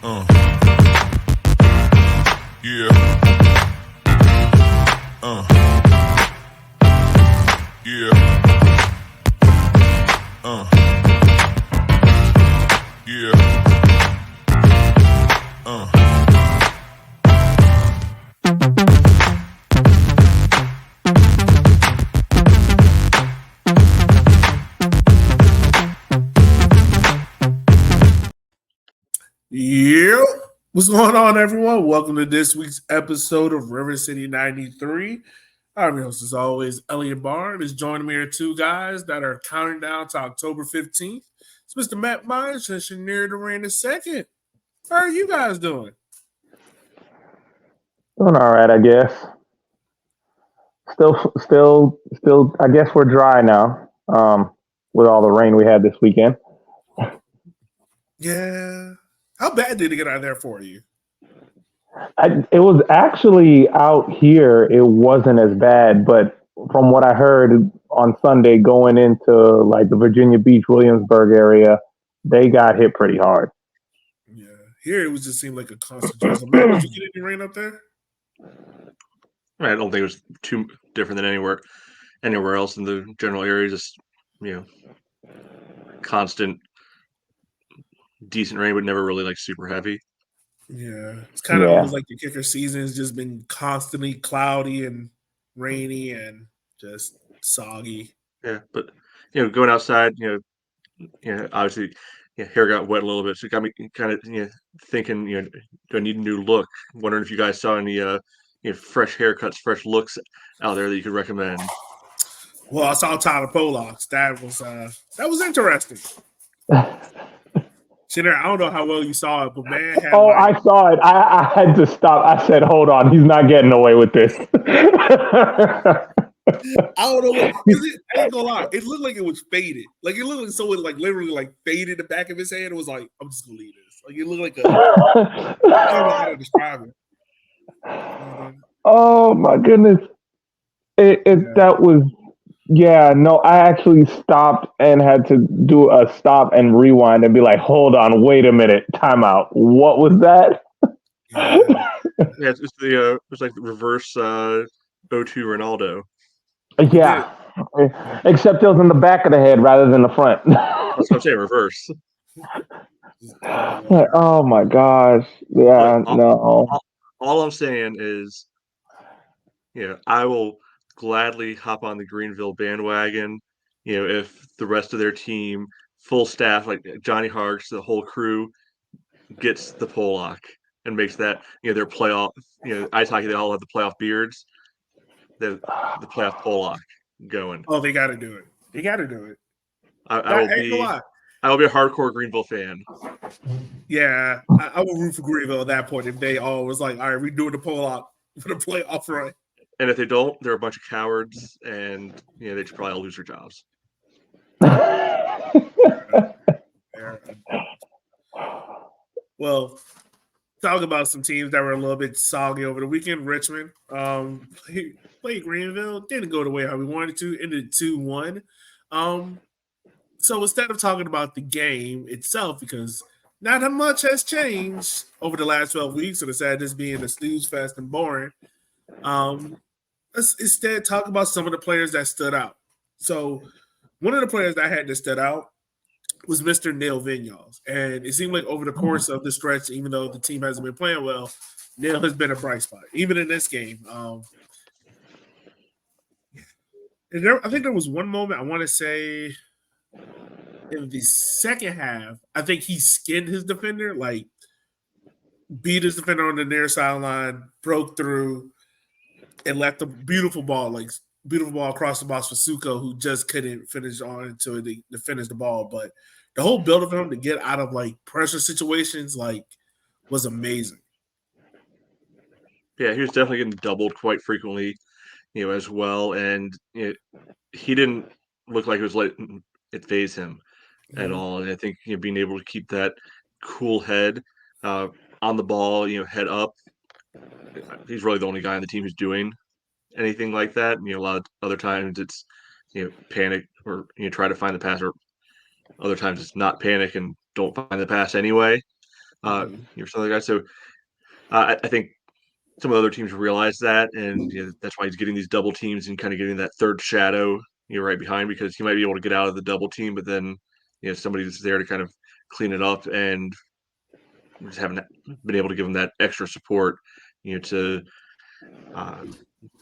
Uh, yeah, yeah, yeah, uh. Yeah. What's going on, everyone? Welcome to this week's episode of River City 93. I'm your host, as always, Elliot Barn. Is joining me are two guys that are counting down to October 15th. It's Mr. Matt Myers and Shanier Duran II. How are you guys doing? Doing all right, I guess. Still. I guess we're dry now. With all the rain we had this weekend. Yeah. How bad did it get out there for you? It was actually out here. It wasn't as bad, but from what I heard on Sunday, going into like the Virginia Beach, Williamsburg area, they got hit pretty hard. Yeah. Here it was just seemed like a constant drizzle. Matt, did you get any rain up there? I don't think it was too different than anywhere else in the general area. Just constant, decent rain, but never really like super heavy. Yeah, it's kind of almost like the kicker season has just been constantly cloudy and rainy and just soggy. Yeah, but going outside, obviously, hair got wet a little bit, so it got me kind of thinking, do I need a new look? Wondering if you guys saw any fresh haircuts, fresh looks out there that you could recommend. Well, I saw Tyler Pollock's. That was interesting. Sinner, I don't know how well you saw it, but man had I saw it. I had to stop. I said, hold on, he's not getting away with this. I don't know what I ain't gonna lie. It looked like it was faded. Like it looked like someone like literally like faded the back of his head. It was like, I'm just gonna leave this. Like it looked like I don't know how to describe it. Oh my goodness. That was no, I actually stopped and had to do a stop and rewind and be like, hold on, wait a minute, time out. What was that? Yeah, it was like the reverse O2 Ronaldo. Yeah. Except it was in the back of the head rather than the front. That's what I'm saying, reverse. Oh my gosh. Yeah, all I'm saying is, I will gladly hop on the Greenville bandwagon. If the rest of their team, full staff, like Johnny Harks, the whole crew, gets the Pollock and makes that their playoff. Ice hockey, they all have the playoff beards. The playoff Pollock going. Oh, they got to do it. They got to do it. I will be a hardcore Greenville fan. Yeah, I will root for Greenville at that point if they all was like, all right, we're doing the Pollock for the playoff run. And if they don't, they're a bunch of cowards, and they should probably all lose their jobs. Well, talk about some teams that were a little bit soggy over the weekend. Richmond played Greenville, didn't go the way how we wanted to, ended 2-1. So instead of talking about the game itself, because not much has changed over the last 12 weeks, and instead of this being a snooze fest and boring, let's instead talk about some of the players that stood out. So one of the players that I had that stood out was Mr. Neil Vignoles. And it seemed like over the course of the stretch, even though the team hasn't been playing well, Neil has been a bright spot, even in this game. I think there was one moment, I want to say in the second half, I think he skinned his defender, like beat his defender on the near sideline, broke through, and left a beautiful ball across the box for Suko, who just couldn't finish on to finish the ball. But the whole build of him to get out of like pressure situations was amazing. Yeah, he was definitely getting doubled quite frequently, as well, and he didn't look like it was letting it phase him at all. And I think being able to keep that cool head on the ball, head up. He's really the only guy on the team who's doing anything like that. A lot of other times it's panic or try to find the pass, or other times it's not panic and don't find the pass anyway. Some other guys. So I think some of the other teams realize that, and that's why he's getting these double teams and kind of getting that third shadow, right behind, because he might be able to get out of the double team, but then somebody's there to kind of clean it up, and just haven't been able to give him that extra support, to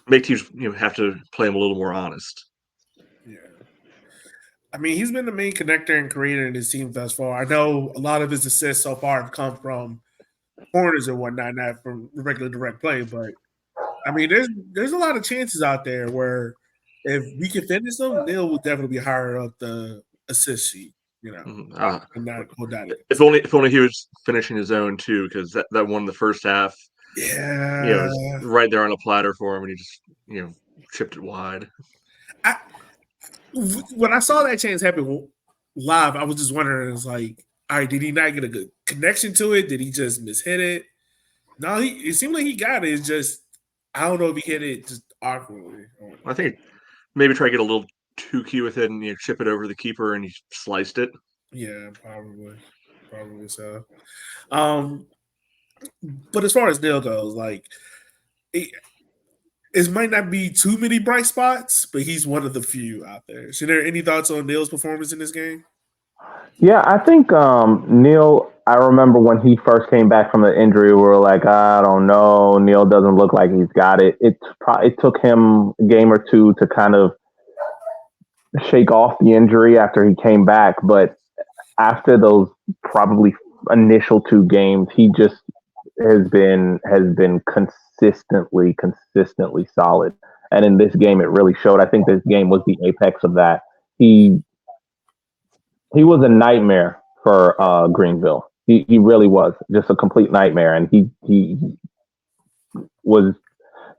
make teams have to play him a little more honest. Yeah. I mean, he's been the main connector and creator in his team thus far. I know a lot of his assists so far have come from corners and whatnot, not from regular direct play. But I mean, there's a lot of chances out there where if we can finish them, Neil will definitely be higher up the assist sheet. I'm not hold down it. If only he was finishing his own too, because that one in the first half, was right there on a platter for him, and he just chipped it wide. When I saw that chance happen live, I was just wondering, it's like, all right, did he not get a good connection to it? Did he just mishit it? No, it seemed like he got it. It's just, I don't know if he hit it just awkwardly. I think maybe try to get a little too key with it and chip it over the keeper, and he sliced it. Yeah, probably so. But as far as Neil goes, like, it might not be too many bright spots, but he's one of the few out there. So, there any thoughts on Neil's performance in this game? Yeah, I think Neil, I remember when he first came back from the injury, we were like, I don't know, Neil doesn't look like he's got it. It took him a game or two to kind of shake off the injury after he came back. But after those probably initial 2 games, he just has been consistently solid. And in this game, it really showed. I think this game was the apex of that. He was a nightmare for Greenville. He really was just a complete nightmare. And he was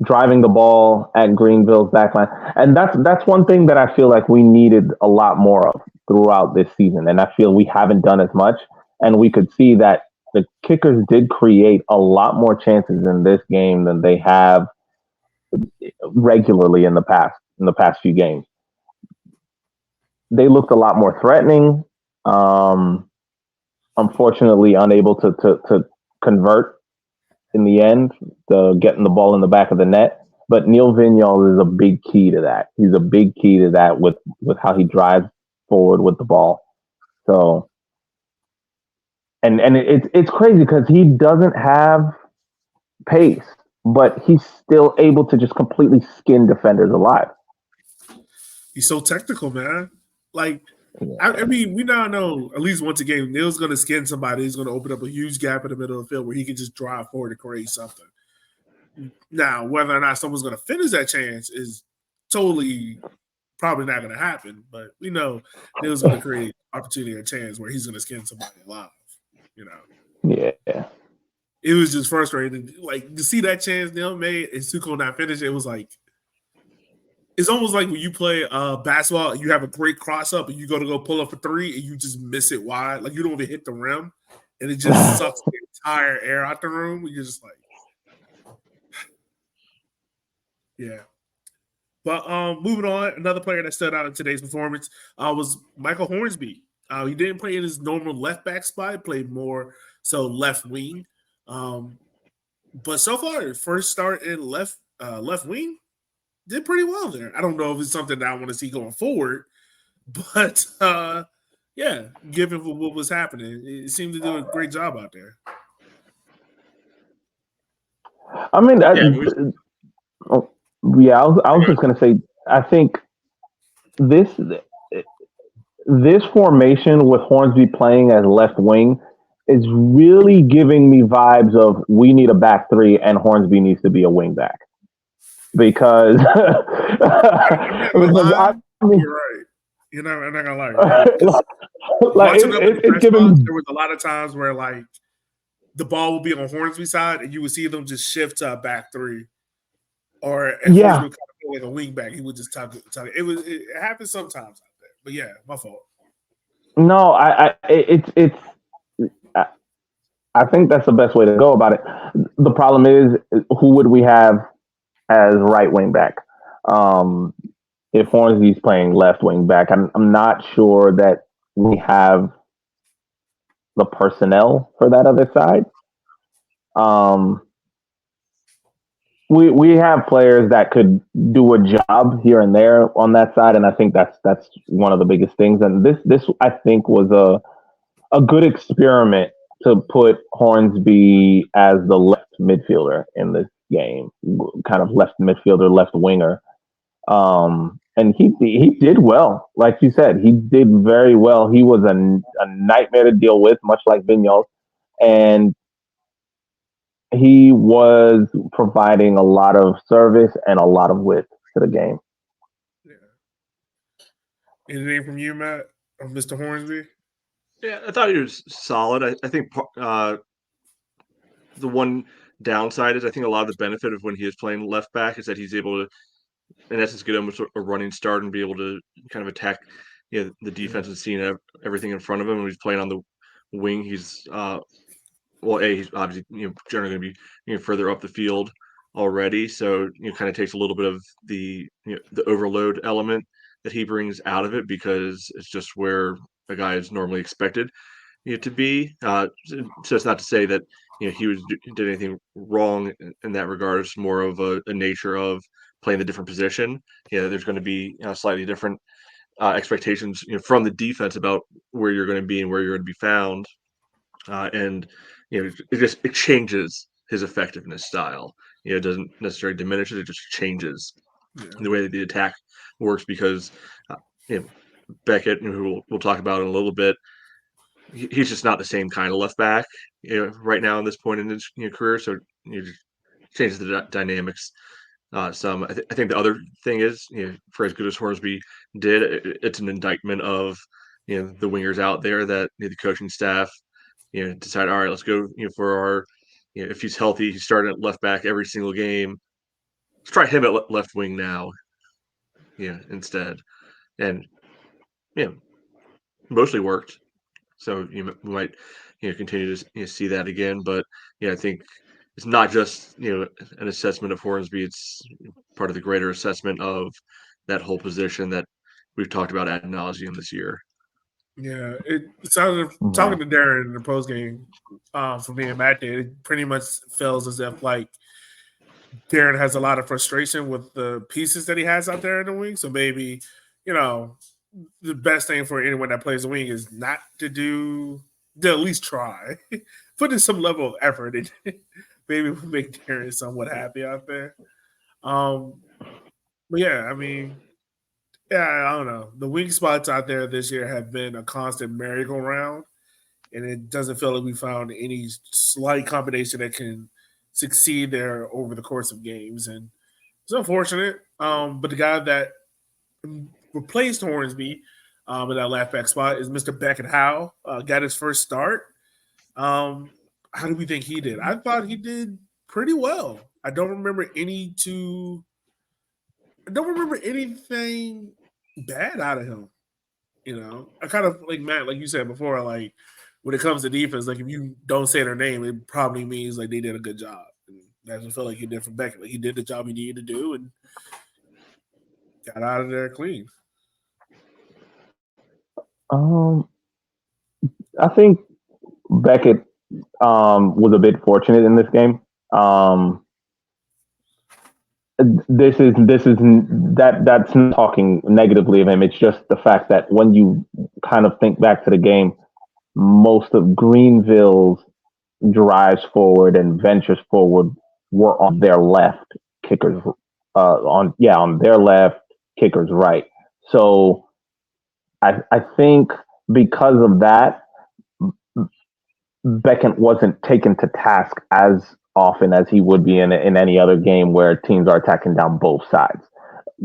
driving the ball at Greenville's backline. And that's one thing that I feel like we needed a lot more of throughout this season. And I feel we haven't done as much. And we could see that the kickers did create a lot more chances in this game than they have regularly in the past few games. They looked a lot more threatening. Unfortunately, unable to convert in the end, getting the ball in the back of the net. But Neil Vigneault is a big key to that. He's a big key to that with how he drives forward with the ball. So, and it's crazy because he doesn't have pace, but he's still able to just completely skin defenders alive. He's so technical, man. Like, I mean, we now know at least once a game, Neil's going to skin somebody. He's going to open up a huge gap in the middle of the field where he can just drive forward and create something. Now, whether or not someone's going to finish that chance is totally probably not going to happen. But we know Neil's going to create opportunity or chance where he's going to skin somebody alive. Yeah. It was just frustrating. Like, to see that chance Neil made and Suko not finish, it was like, it's almost like when you play basketball, you have a great cross up and you go pull up a 3 and you just miss it wide. Like, you don't even hit the rim and it just sucks the entire air out the room. You're just like, yeah. But moving on, another player that stood out in today's performance was Michael Hornsby. He didn't play in his normal left back spot, he played more so left wing. But so far, first start in left wing, did pretty well there. I don't know if it's something that I want to see going forward, but yeah, given what was happening, it seemed to do a great job out there. I mean, I was just going to say, I think this formation with Hornsby playing as left wing is really giving me vibes of we need a back 3 and Hornsby needs to be a wing back. Because you're right. I'm not gonna lie. There was a lot of times where like the ball would be on Hornsby's side and you would see them just shift to a back 3. Or Hornsby would kind of play like a wing back. He would just talk. It happens sometimes out there. But yeah, my fault. No, I think that's the best way to go about it. The problem is, who would we have as right wing back? If Hornsby's playing left wing back, I'm not sure that we have the personnel for that other side. We have players that could do a job here and there on that side, and I think that's one of the biggest things. And this I think was a good experiment to put Hornsby as the left midfielder in this game, kind of left midfielder, left winger. And he did well, like you said, he did very well. He was a nightmare to deal with, much like Vigneault, and he was providing a lot of service and a lot of width to the game. Yeah. Anything from you, Matt, or Mr. Hornsby? Yeah, I thought he was solid. I think the one downside is I think a lot of the benefit of when he is playing left back is that he's able to, in essence, get almost a running start and be able to kind of attack the defense and seeing everything in front of him. When he's playing on the wing, he's he's obviously generally going to be further up the field already, so kind of takes a little bit of the the overload element that he brings out of it because it's just where a guy is normally expected to be. So it's not to say that he did anything wrong in that regard. It's more of a nature of playing the different position. There's going to be slightly different expectations from the defense about where you're going to be and where you're going to be found, and it changes his effectiveness style. It doesn't necessarily diminish it; it just changes the way that the attack works because Beckett, who we'll talk about in a little bit, he's just not the same kind of left back right now at this point in his career. So it changes the dynamics some. I think the other thing is, for as good as Hornsby did, it's an indictment of the wingers out there that the coaching staff decide, all right, let's go for our if he's healthy, he's starting at left back every single game. Let's try him at left wing now, instead, and mostly worked. So we might continue to see that again, but I think it's not just an assessment of Hornsby; it's part of the greater assessment of that whole position that we've talked about ad nauseum this year. Yeah, it sounded talking to Darren in the post game for me and Matt did. It pretty much feels as if like Darren has a lot of frustration with the pieces that he has out there in the wing. So maybe the best thing for anyone that plays the wing is not to at least try, put in some level of effort, and maybe we'll make Darren somewhat happy out there. But yeah, I mean. Yeah, I don't know. The weak spots out there this year have been a constant merry-go-round, and it doesn't feel like we found any slight combination that can succeed there over the course of games. And it's unfortunate. But the guy that replaced Hornsby in that left back spot is Mr. Beckett Howe. Got his first start. How do we think he did? I thought he did pretty well. I don't remember anything bad out of him. I kind of like Matt, like you said before, like when it comes to defense, like if you don't say their name, it probably means like they did a good job. And that's what I felt like he did from Beckett. Like he did the job he needed to do and got out of there clean. I think Beckett was a bit fortunate in this game. That's not talking negatively of him. It's just the fact that when you kind of think back to the game, most of Greenville's drives forward and ventures forward were on their left, kickers on their left, kickers right. So I think because of that, Beckett wasn't taken to task as often as he would be in any other game where teams are attacking down both sides.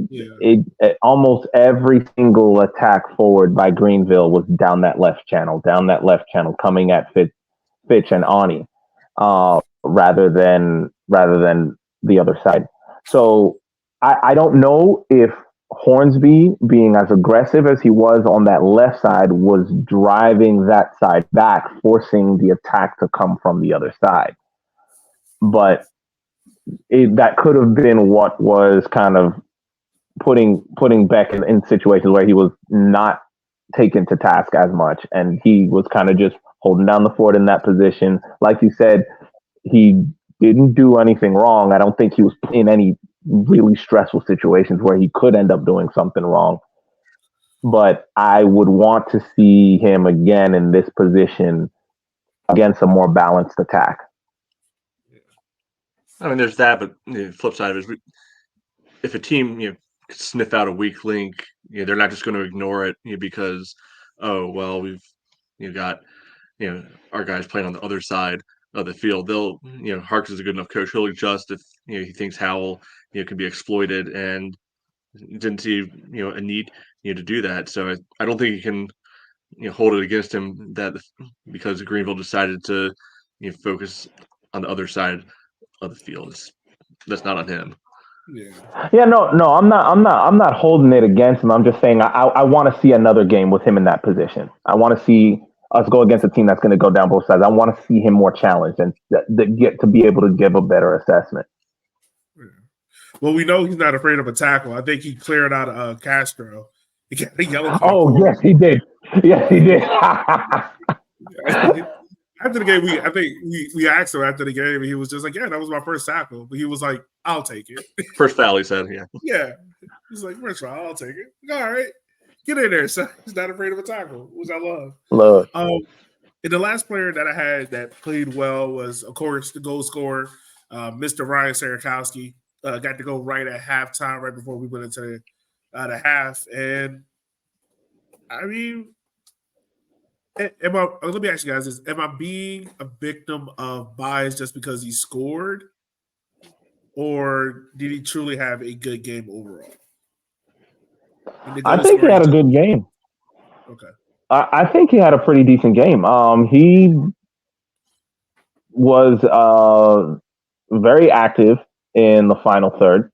Yeah. Almost every single attack forward by Greenville was down that left channel, coming at Fitch and Ani, rather than the other side. So I don't know if Hornsby, being as aggressive as he was on that left side, was driving that side back, forcing the attack to come from the other side. But that could have been what was kind of putting Beck in situations where he was not taken to task as much, and he was kind of just holding down the fort in that position. Like you said, he didn't do anything wrong. I don't think he was in any really stressful situations where he could end up doing something wrong. But I would want to see him again in this position against a more balanced attack. I mean, there's that, but the flip side of it is, if a team could sniff out a weak link, they're not just going to ignore it because, oh well, we've got our guys playing on the other side of the field. They'll Harks is a good enough coach. He'll adjust if he thinks Howell can be exploited, and didn't see a need to do that. So I don't think he can hold it against him that because Greenville decided to focus on the other side of the field. That's not on him. Yeah, no, I'm not holding it against him. I'm just saying I want to see another game with him in that position. I want to see us go against a team that's going to go down both sides. I want to see him more challenged and get to be able to give a better assessment. Well, we know he's not afraid of a tackle. I think he cleared out Castro. He got a yellow card. Oh, yes, he did. Yes, he did. After the game, we asked him after the game, and he was just like, "Yeah, that was my first tackle." But he was like, "I'll take it." First foul, he said, "Yeah." Yeah, he's like, "First foul, I'll take it." All right, get in there, son. He's not afraid of a tackle, which I love. Love. And the last player that I had that played well was, of course, the goal scorer, Mr. Ryan Sarakowski. Got to go right at halftime, right before we went into the half. And I mean, let me ask you guys this: am I being a victim of bias just because he scored, or did he truly have a good game overall? I think he had a good game. Okay. I think he had a pretty decent game. He was very active in the final third.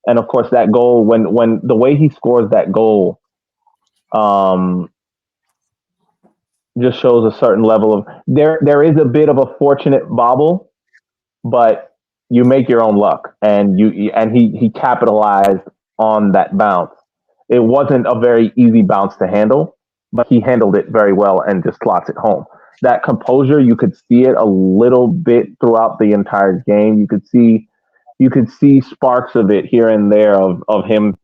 And of course that goal, when the way he scores that goal, just shows a certain level of there is a bit of a fortunate bobble, but you make your own luck, and he capitalized on that bounce. It wasn't a very easy bounce to handle, but he handled it very well and just slots it home. That composure, you could see it a little bit throughout the entire game. You could see sparks of it here and there of him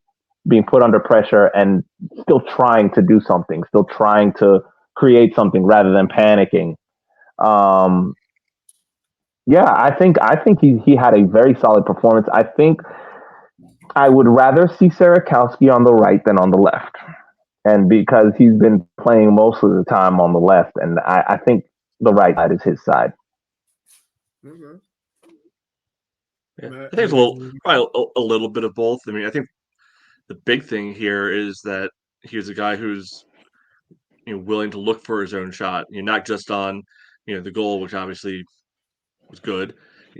being put under pressure and still trying to do something, still trying to create something rather than panicking. Yeah, I think he had a very solid performance. I think I would rather see Sarakowski on the right than on the left. And because he's been playing most of the time on the left, and I think the right side is his side. Mm-hmm. Yeah. I think it's probably a little bit of both. I mean, I think the big thing here is that he was a guy who's willing to look for his own shot, not just on the goal, which obviously was good,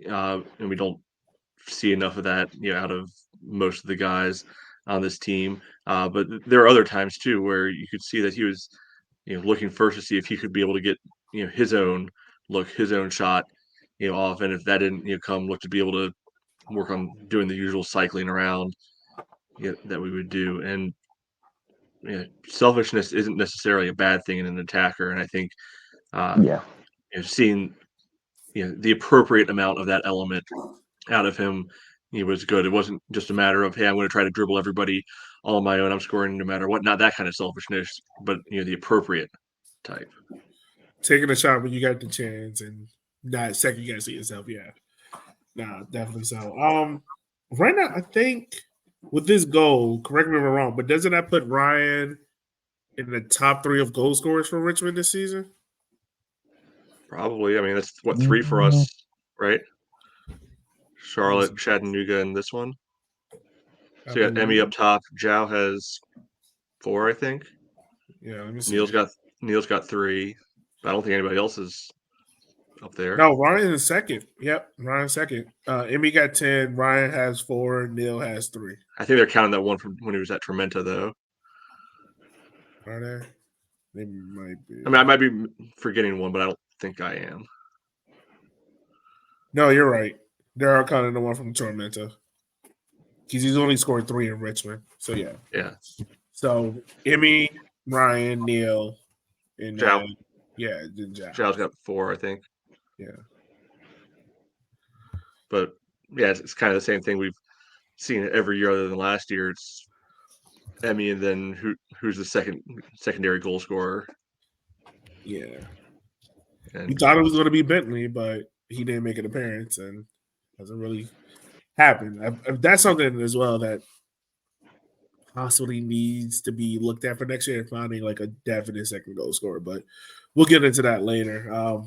and we don't see enough of that out of most of the guys on this team. But there are other times too where you could see that he was looking first to see if he could be able to get his own look, his own shot off, and if that didn't come, look to be able to work on doing the usual cycling around that we would do. And selfishness isn't necessarily a bad thing in an attacker, and I think seeing the appropriate amount of that element out of him, he was good. It wasn't just a matter of, hey, I'm going to try to dribble everybody all on my own. I'm scoring no matter what. Not that kind of selfishness, but the appropriate type. Taking a shot when you got the chance and not second guessing yourself. Yeah, nah, definitely so. Right now, I think with this goal, correct me if I'm wrong, but doesn't that put Ryan in the top 3 of goal scorers for Richmond this season? Probably. I mean, that's 3 for us, right? Charlotte, Chattanooga, and this one. So you got Emmy up top. Zhao has 4, I think. Yeah, let me see. Neil's got 3. I don't think anybody else is up there. No, Ryan is second. Yep, Ryan's second. Emmy got 10. Ryan has 4. Neil has 3. I think they're counting that one from when he was at Trementa, though. Are they? They might be. I mean, I might be forgetting one, but I don't think I am. No, you're right. They are counting the one from Tormenta. Because he's only scored 3 in Richmond. So, yeah. Yeah. So, Emmy, Ryan, Neil, and Zhao. Yeah, then Giles. Giles got 4, I think. Yeah. But yeah, it's kind of the same thing we've seen every year other than last year. It's Emmy, and then who's the secondary goal scorer. Yeah. And You thought it was going to be Bentley, but he didn't make an appearance and hasn't really happened. That's something as well that possibly needs to be looked at for next year, finding like a definite second goal scorer. But we'll get into that later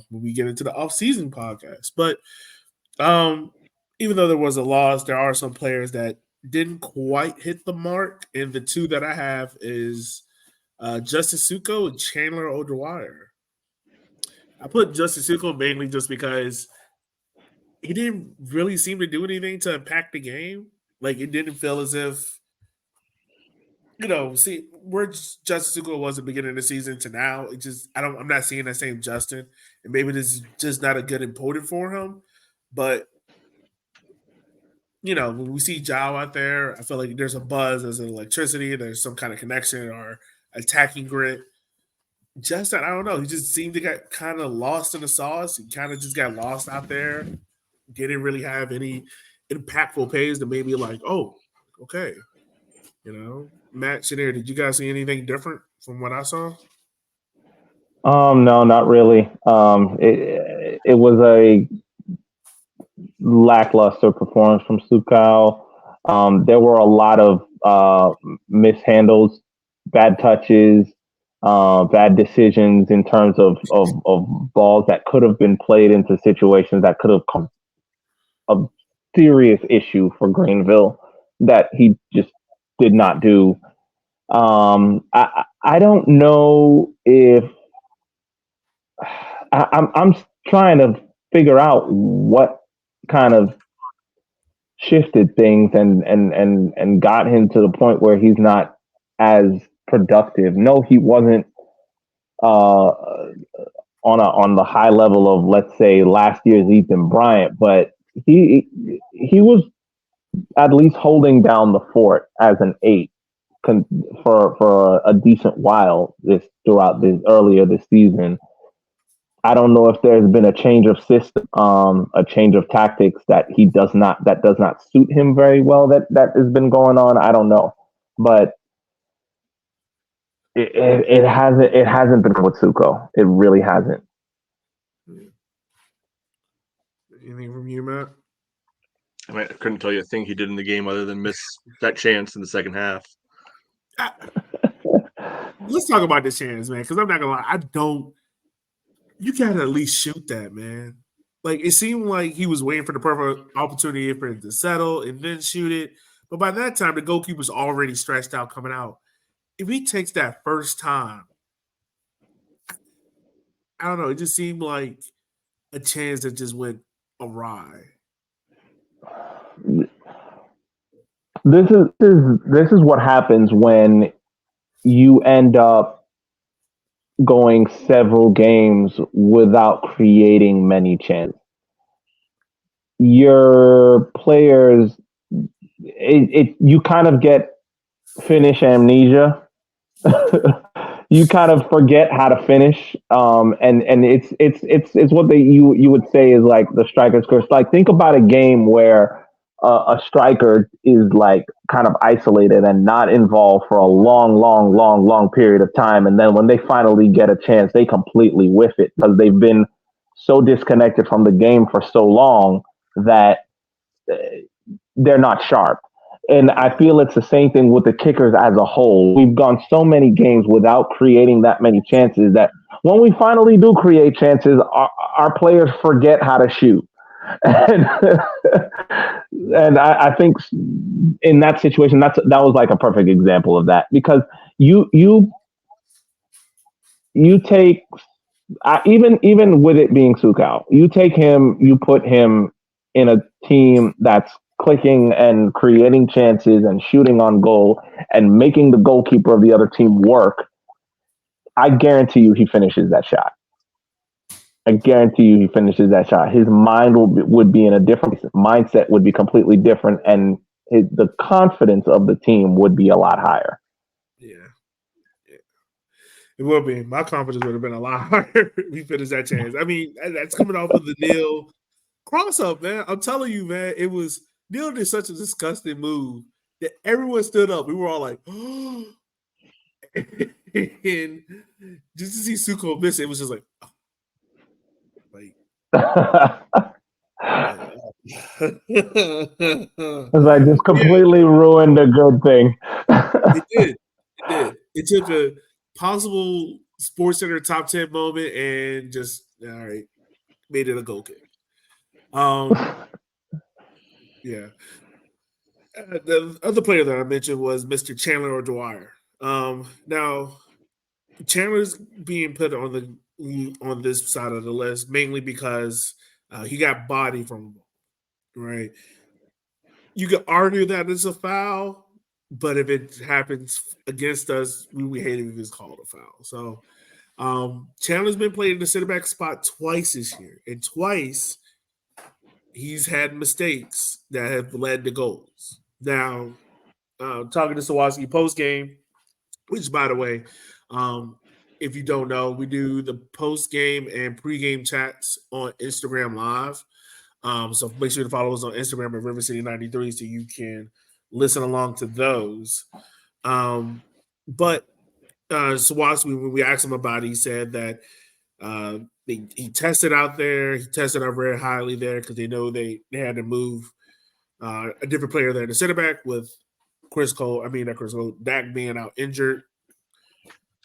when we get into the off-season podcast. But even though there was a loss, there are some players that didn't quite hit the mark. And the two that I have is Justice Suko and Chandler O'Dwyer. I put Justice Suko mainly just because he didn't really seem to do anything to impact the game. Like, it didn't feel as if, see where Justice Suko was at the beginning of the season to now. It just I'm not seeing that same Justin, and maybe this is just not a good opponent for him. But when we see Zhao out there, I feel like there's a buzz, there's an electricity, there's some kind of connection or attacking grit. Justin, I don't know. He just seemed to get kind of lost in the sauce. He kind of just got lost out there. Didn't really have any impactful plays to maybe like, oh, okay. Matt, Shanair, did you guys see anything different from what I saw? No, not really. It was a lackluster performance from Sukal. There were a lot of mishandles, bad touches, bad decisions in terms of balls that could have been played into situations that could have come a serious issue for Greenville that he just did not do. I don't know if I'm trying to figure out what kind of shifted things and got him to the point where he's not as productive. No, he wasn't on the high level of, let's say, last year's Ethan Bryant, but he was at least holding down the fort as an 8 for a decent while earlier this season. I don't know if there's been a change of system, a change of tactics that does not suit him very well. That has been going on. I don't know, but it hasn't been with Suko. It really hasn't. Anything from you, Matt? I couldn't tell you a thing he did in the game other than miss that chance in the second half. Let's talk about this chance, man, because I'm not gonna lie, you gotta at least shoot that, man. Like, it seemed like he was waiting for the perfect opportunity for it to settle and then shoot it. But by that time, the goalkeeper's already stretched out coming out. If he takes that first time, I don't know, it just seemed like a chance that just went awry. This is what happens when you end up going several games without creating many chances. Your players, you kind of get finish amnesia. You kind of forget how to finish, and it's what you would say is like the striker's curse. Like, think about a game where a striker is like kind of isolated and not involved for a long period of time. And then when they finally get a chance, they completely whiff it because they've been so disconnected from the game for so long that they're not sharp. And I feel it's the same thing with the kickers as a whole. We've gone so many games without creating that many chances that when we finally do create chances, our players forget how to shoot. And I think in that situation, that was like a perfect example of that, because you take even with it being Sukal, you take him, you put him in a team that's clicking and creating chances and shooting on goal and making the goalkeeper of the other team work. I guarantee you he finishes that shot. I guarantee you he finishes that shot. His mind would be in a different mindset, would be completely different, and the confidence of the team would be a lot higher. Yeah. It will be. My confidence would have been a lot higher if we finished that chance. I mean, that's coming off of the Neil cross up, man. I'm telling you, man, it was Neil did such a disgusting move that everyone stood up. We were all like, oh. And just to see Suko miss it was just like, oh. It's like just completely ruined a good thing. It did. It did. It took a possible Sports Center top 10 moment and just all right, made it a goal kick. Yeah. The other player that I mentioned was Mr. Chandler O'Dwyer. Now Chandler's being put on this side of the list mainly because he got body from right. You could argue that it's a foul, but if it happens against us, we would hate it if it's called a foul. So Chandler's been playing the center back spot twice this year, and twice he's had mistakes that have led to goals. Now, talking to Sawatsky post game, which by the way, if you don't know, we do the post game and pre-game chats on Instagram Live. So make sure to follow us on Instagram at River City 93 so you can listen along to those. But Sawatsky, when we asked him about it, he said that he tested out there. He tested out very highly there because they know they had to move a different player there, the center back with Dak being out injured.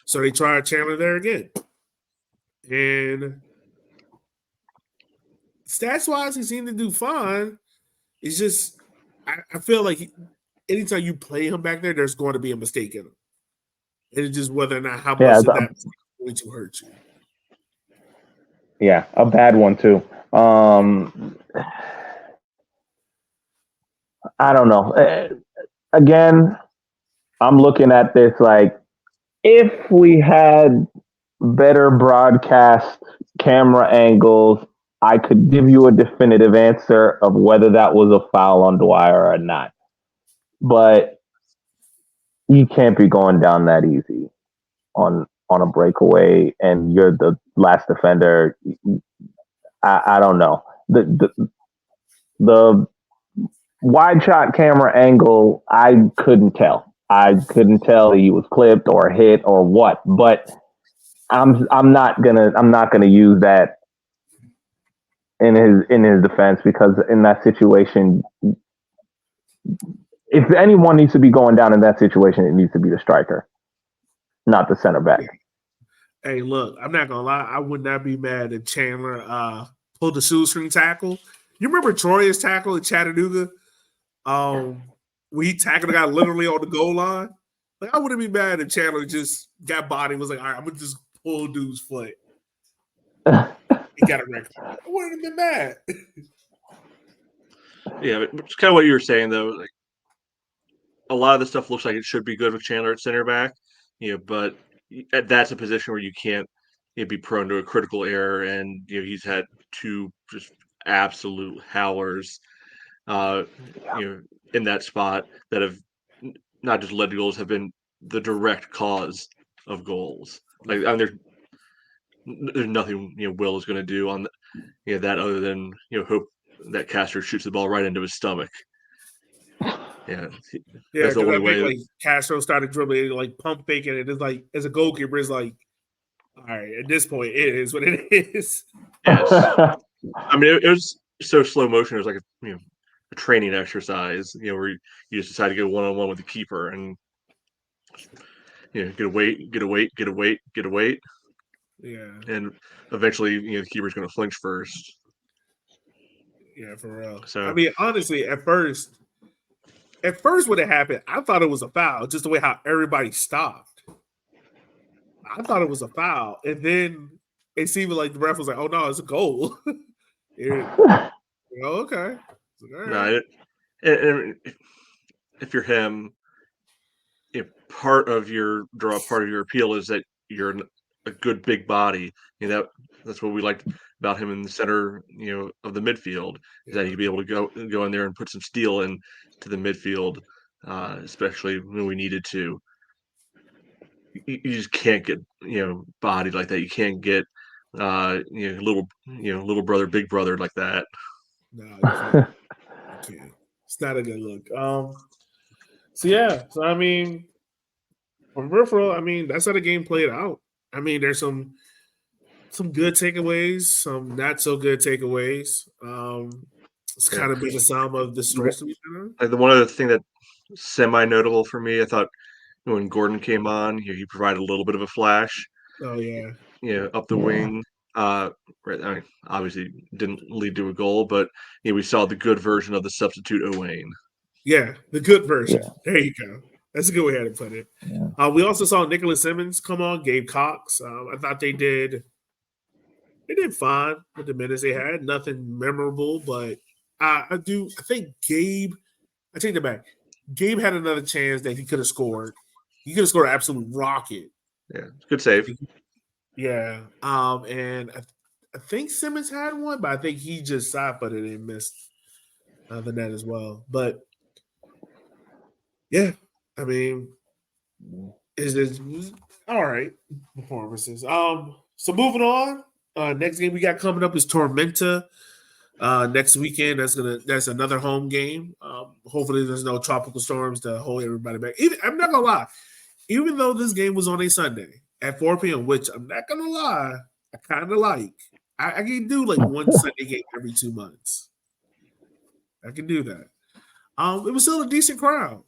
So they tried Chandler there again. And stats-wise, he seemed to do fine. It's just, I feel like anytime you play him back there, there's going to be a mistake in him. And it's just whether or not how much of that is going to hurt you. Yeah, a bad one too. I don't know. Again, I'm looking at this like if we had better broadcast camera angles, I could give you a definitive answer of whether that was a foul on Dwyer or not. But you can't be going down that easy on a breakaway, and you're the last defender. I don't know. The wide shot camera angle, I couldn't tell. I couldn't tell he was clipped or hit or what. But I'm not gonna use that in his defense, because in that situation, if anyone needs to be going down in that situation, it needs to be the striker, not the center back. Hey, look, I'm not gonna lie. I would not be mad if Chandler pulled the shoestring tackle. You remember Troy's tackle at Chattanooga? When he tackled a guy literally on the goal line. Like, I wouldn't be mad if Chandler just got body and was like, all right, I'm gonna just pull dude's foot. He got a record. I wouldn't have been mad. Yeah, but it's kind of what you were saying though. Like, a lot of the stuff looks like it should be good with Chandler at center back, but that's a position where you can't be prone to a critical error, and he's had two just absolute howlers, in that spot that have not just led to goals, have been the direct cause of goals. Like, I mean, there's nothing Will is going to do on that other than hope that Castro shoots the ball right into his stomach. Yeah, that's the only way. Like, Castro started dribbling, like pump faking it. It's like, as a goalkeeper, it's like, all right, at this point, it is what it is. Yes, I mean it was so slow motion. It was like a training exercise, where you just decide to go one-on-one with the keeper and get a wait. Yeah, and eventually, the keeper's going to flinch first. Yeah, for real. So, I mean, honestly, at first when it happened, I thought it was a foul, just the way how everybody stopped. I thought it was a foul, and then it seemed like the ref was like, "Oh no, it's a goal." Okay. Like, no, and if you're him, part of your appeal is that you're a good big body. That's what we liked about him in the center, of the midfield, is that he'd be able to go in there and put some steel in to the midfield, especially when we needed to. you just can't get bodied like that. You can't get little brother, big brother like that. No, you can't. You can't. It's not a good look. So yeah. So I mean, for real, I mean, that's how the game played out. I mean, there's some good takeaways, some not so good takeaways. It's kind of been a sum of the strengths we've been on. Like the one other thing that semi-notable for me, I thought when Gordon came on, he provided a little bit of a flash, Oh yeah, up the wing. Right, I mean, obviously didn't lead to a goal, but we saw the good version of the substitute Owain. yeah, the good version. Yeah. There you go. That's a good way to put it. Yeah. We also saw Nicholas Simmons come on, Gabe Cox. I thought they did fine with the minutes they had. Nothing memorable, but I think Gabe. I take that back. Gabe had another chance that he could have scored. He could have scored an absolute rocket. Yeah, good save. Yeah. And I think Simmons had one, but I think he just side-footed and missed the net as well. But yeah, I mean, is all right performances. So moving on. Next game we got coming up is Tormenta. Next weekend, that's another home game. Hopefully, there's no tropical storms to hold everybody back. I'm not gonna lie, even though this game was on a Sunday at 4 p.m., which I'm not gonna lie, I kind of like. I can do like one Sunday game every 2 months. I can do that. It was still a decent crowd.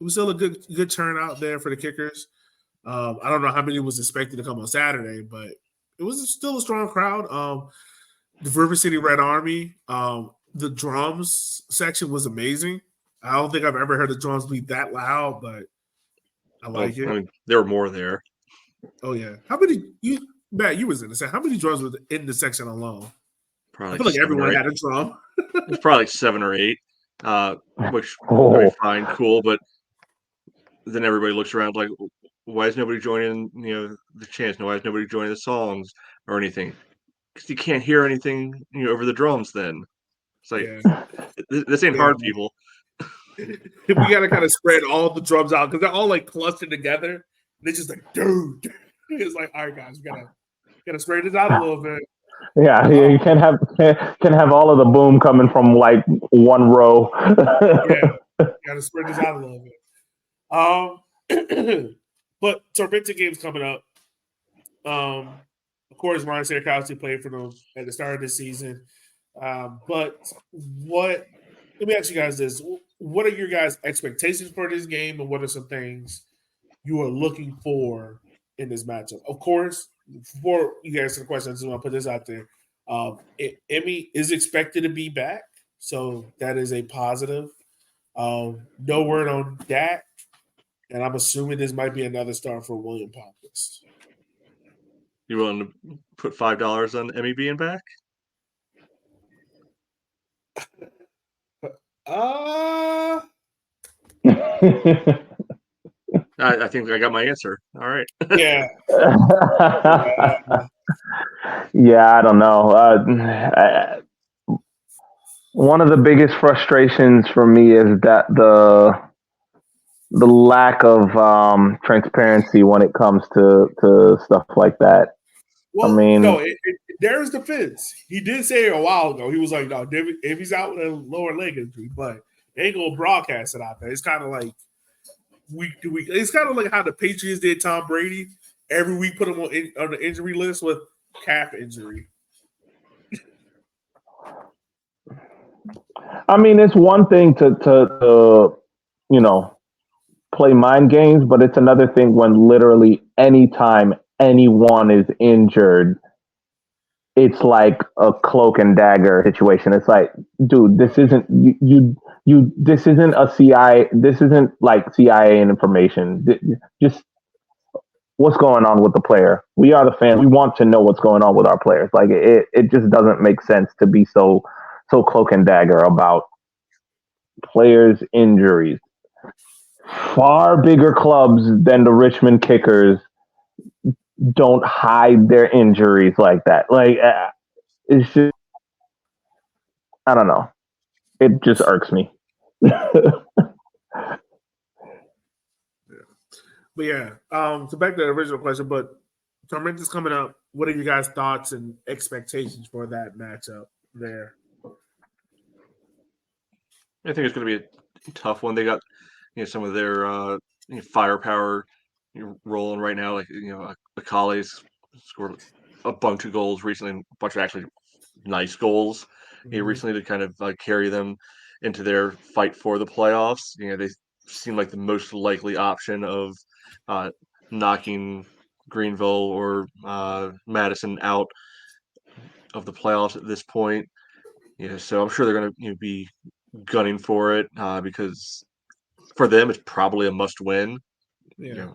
It was still a good turnout there for the Kickers. I don't know how many was expected to come on Saturday, but it was still a strong crowd. The River City Red Army, the drums section was amazing. I don't think I've ever heard the drums be that loud, but I like it. I mean, there were more there. Oh yeah, how many? Matt, you was in the section. How many drums were in the section alone? Probably I feel like 7 or everyone 8. had a drum. It's probably like 7 or 8, which Oh. I mean, fine, cool, but then everybody looks around like, why is nobody joining? The chants. Why is nobody joining the songs or anything? Because you can't hear anything, over the drums. Then it's like Yeah, this ain't hard, people. we got to kind of spread all the drums out because they're all like clustered together. And it's just like, dude, it's like, all right, guys, we gotta spread this out a little bit. Yeah, you can have all of the boom coming from like one row. Yeah, gotta spread this out a little bit. But Tormenta game's coming up. Of course, Ryan Sierkowski played for them at the start of the season. But let me ask you guys this: what are your guys' expectations for this game, and what are some things you are looking for in this matchup? Of course, before you answer the question, I just want to put this out there. Emmy is expected to be back, so that is a positive. No word on Dak, and I'm assuming this might be another start for William Palmquist. You willing to put $5 on Emmy being back? I think I got my answer. All right. Yeah. Yeah, I don't know. One of the biggest frustrations for me is that the lack of transparency when it comes to stuff like that. Well, I mean, no, there's defense. He did say it a while ago. He was like, no, if he's out with a lower leg injury, but they ain't gonna broadcast it out there. It's kind of like week to week. It's kind of like how the Patriots did Tom Brady. Every week put him on the injury list with calf injury. I mean, it's one thing to play mind games, but it's another thing when literally anytime anyone is injured, it's like a cloak and dagger situation. It's like, dude, this isn't this isn't a CIA. This isn't like CIA information. Just what's going on with the player. We are the fan. We want to know what's going on with our players. Like it just doesn't make sense to be so cloak and dagger about players' injuries. Far bigger clubs than the Richmond Kickers don't hide their injuries like that. Like it's just, I don't know. It just irks me. But yeah, so back to the original question, but Tormenta's coming up. What are you guys' thoughts and expectations for that matchup there? I think it's going to be a tough one. They got some of their firepower rolling right now. Like Akali's scored a bunch of goals recently, and a bunch of actually nice goals. Recently to kind of carry them into their fight for the playoffs. They seem like the most likely option of knocking Greenville or Madison out of the playoffs at this point. So I'm sure they're going to be gunning for it because for them it's probably a must-win. Yeah.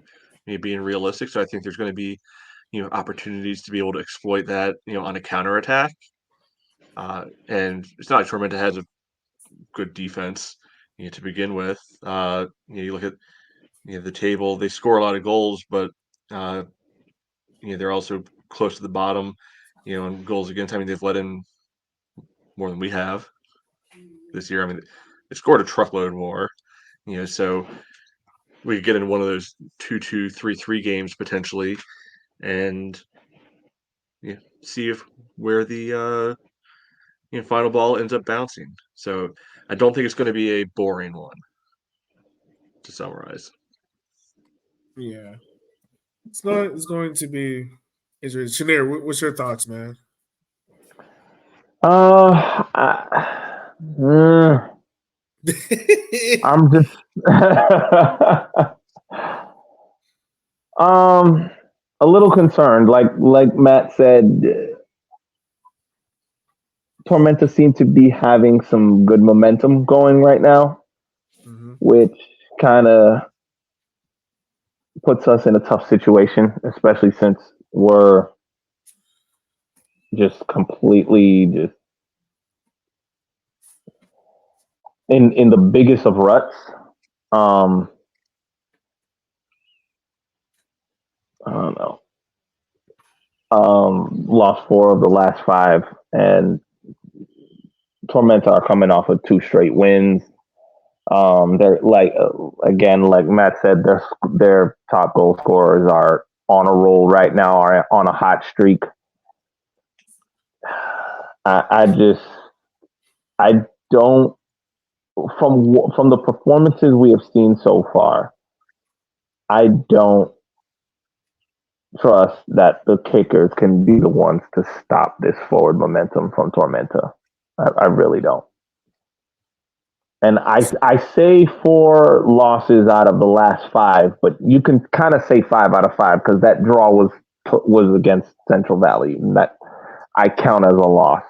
Being realistic, so I think there's going to be opportunities to be able to exploit that on a counterattack. And it's not like Tormenta has a good defense to begin with. You look at the table; they score a lot of goals, but they're also close to the bottom. In goals against. I mean, they've let in more than we have this year. I mean, they scored a truckload more. So we could get in one of those 2-2, 3-3 games potentially, and see if where the final ball ends up bouncing. So I don't think it's going to be a boring one. To summarize, Yeah, it's going to be interesting. Shanir, what's your thoughts, man? I'm just a little concerned. Like Matt said, Tormenta seem to be having some good momentum going right now, which kind of puts us in a tough situation, especially since we're just completely just in the biggest of ruts. I don't know. Lost 4 of the last 5, and Tormenta are coming off of 2 straight wins. They're again, like Matt said, their top goal scorers are on a roll right now, are on a hot streak. I don't from the performances we have seen so far, I don't trust that the kickers can be the ones to stop this forward momentum from Tormenta. I really don't. And I say 4 losses out of the last 5, but you can kind of say 5 out of 5 because that draw was against Central Valley, and that I count as a loss.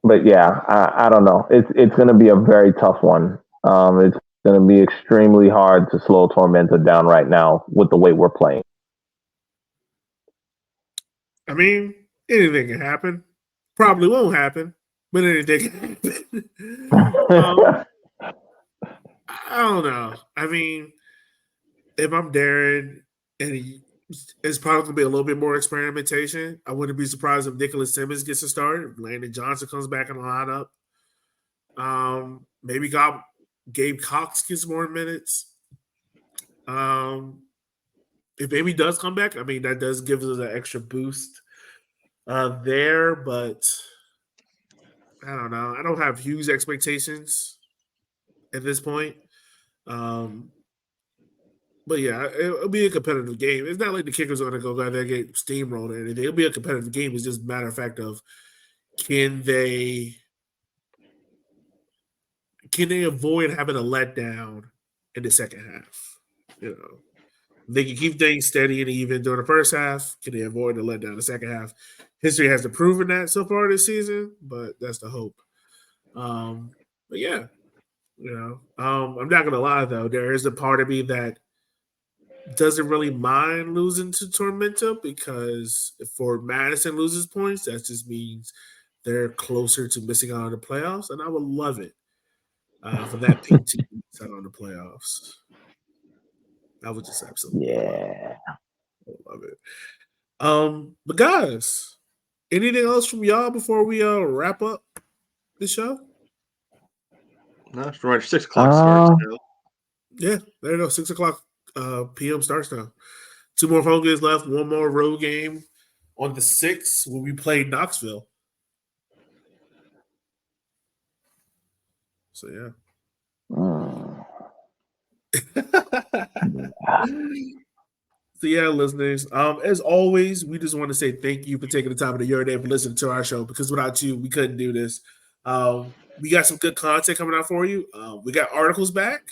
But yeah, I don't know. It's going to be a very tough one. It's going to be extremely hard to slow Tormenta down right now with the way we're playing. I mean, anything can happen. Probably won't happen, but anything can happen. I don't know. I mean, if I'm Darren and it's probably going to be a little bit more experimentation, I wouldn't be surprised if Nicholas Simmons gets a start, if Landon Johnson comes back in the lineup. Maybe Gabe Cox gets more minutes. If Amy does come back, I mean, that does give us an extra boost there, but I don't know. I don't have huge expectations at this point. But yeah, it'll be a competitive game. It's not like the Kickers are going to go out there and get steamrolled or anything. It'll be a competitive game. It's just a matter of fact of can they avoid having a letdown in the second half? They can keep things steady and even during the first half. Can they avoid the letdown in the second half? History hasn't proven that so far this season, but that's the hope. But yeah, I'm not gonna lie though. There is a part of me that doesn't really mind losing to Tormenta because if Fort Madison loses points, that just means they're closer to missing out on the playoffs, and I would love it for that pink team to miss out on the playoffs. I would just absolutely love it. But guys, anything else from y'all before we wrap up the show? No, right. 6 o'clock starts now. Yeah, there you go. 6 o'clock p.m. starts now. 2 more home games left. 1 more road game on the 6th when we play Knoxville. So yeah. So yeah, listeners. As always, we just want to say thank you for taking the time of your day for listening to our show, because without you, we couldn't do this. We got some good content coming out for you. We got articles back,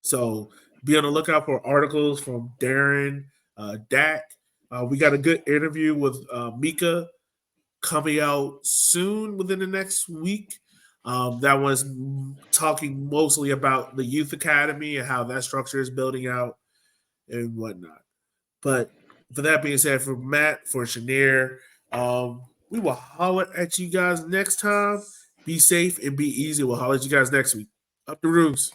so be on the lookout for articles from Darren, Dak. We got a good interview with Mika coming out soon within the next week. That was talking mostly about the youth academy and how that structure is building out and whatnot. But for that being said, for Matt, for Shanier, we will holler at you guys next time. Be safe and be easy. We'll holler at you guys next week. Up the roofs.